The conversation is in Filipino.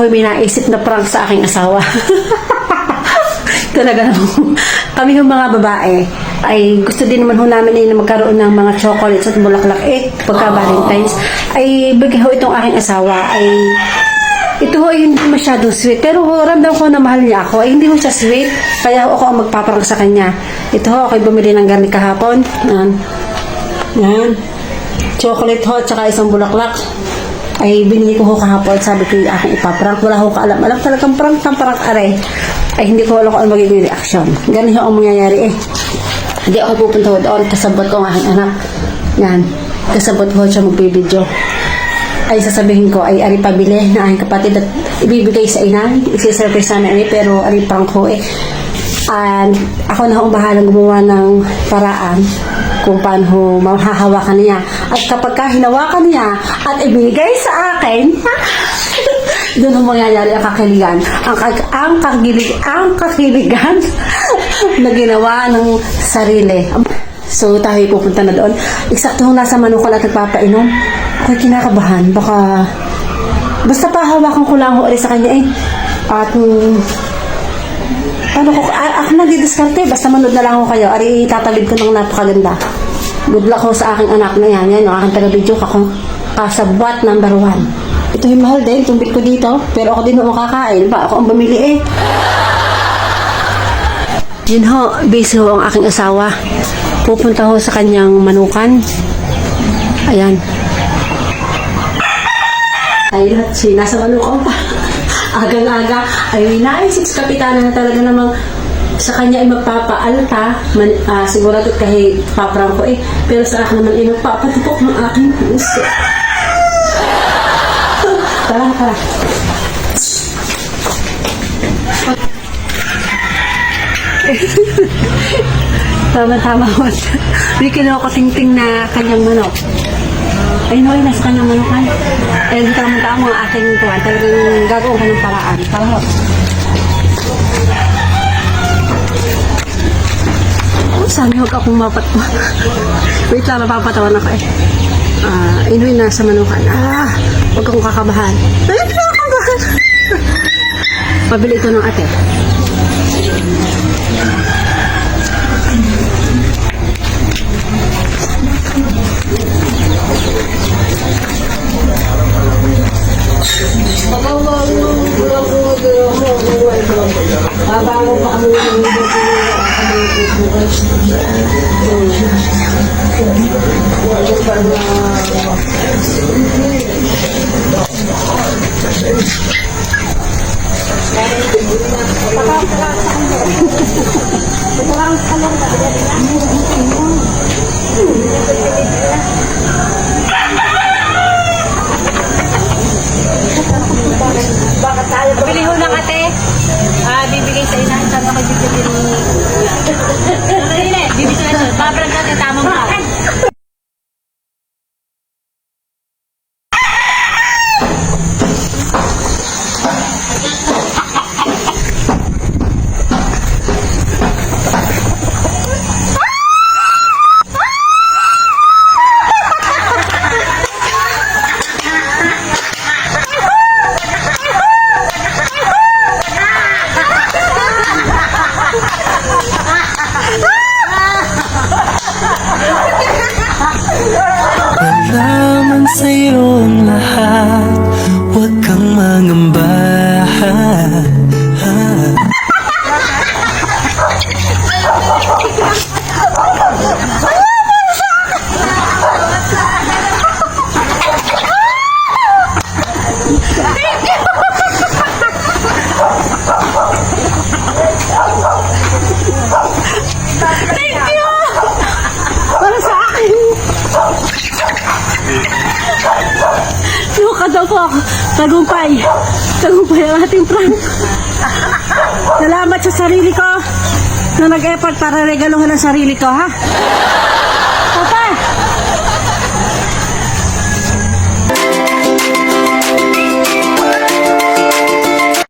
ako'y may naisip na prank sa aking asawa. Talaga naman. Kami yung mga babae ay gusto din naman ho namin na magkaroon ng mga chocolates at bulaklak pagka Valentine's ay bigay ho itong aking asawa ay ito ho ay hindi masyadong sweet pero ho, ramdam ko na mahal niya ako ay hindi ho siya sweet kaya ako ang magpaprank sa kanya. Ito ho ako'y bumili ng garlic kahapon. Yan. Chocolate ho at saka isang bulaklak ay binili ko ho kahapon. Sabi ko yung aking ipaprank. Wala ho kaalam-alam talagang prank ng prank aray. Ay hindi ko alam kung ano magiging reaction. Ganun ho ang mangyayari Hindi ako pupunta ho doon. Kasabot ko ang aking anak. Yan. Kasabot ho siya magbibideo. Ay sasabihin ko ay ari pabili na aking kapatid at ibibigay sa inay. Isi-surprise sana pero ari prank ho And ako na ho ang bahalang gumawa ng paraan kung paano mahahawakan niya. At kapag hinawakan niya at ibigay sa akin, doon ang mangyayari ang kakiligan. Ang kakiligan na ginawa ng sarili. So, tayo pupunta na doon. Eksakto nung nasa Manukal at nagpapainom. Ako'y kinakabahan. Basta pahawakan ko lang ho sa kanya At, ako nagdidiskarte. Basta manood na lang ako kayo. Ari, itatawid ko ng napakaganda. Good luck ho sa aking anak na yan. Yan, aking taga-video kasabwat number 1. Ito yung mahal din, tumbit ko dito. Pero ako din ho makakain. Ako ang bumili Yun ho, busy ho ang aking asawa. Pupunta ho sa kanyang manukan. Ayan. Ay, lahat siya. Nasa manukan pa. Agang-aga. Ay, naisip sa kapitana na talaga namang sa kanya ay magpapaalta. Sigurado kahit paprang ko Pero sa akin naman ay magpapatupok ng aking puso. Tara. Tama. Hindi kinuha ko ting-ting na kanyang manok. Ayun ho, nasa kanyang manukan. Hindi tama mga aking tuwan. Talagang gagawin ka ng paraan. Tara ho. Sana huwag akong mapatwa. Wait lang, mapapatawan ako ayun ho, nasa manukan. Huwag akong kakabahan. Ay, pinakabahan. Pabili ito ng ate. Bili ho ng ate. Bibigay sa ina. Saan ako bibigay ni... Bibigay sa ina. Pabrag natin tamang pa. Malaman sa'yo ang lahat, huwag kang mangamba. Daw po ako. Tagumpay ang ating prank. Salamat sa sarili ko na nag-effort para regaluhan ang sarili ko, ha?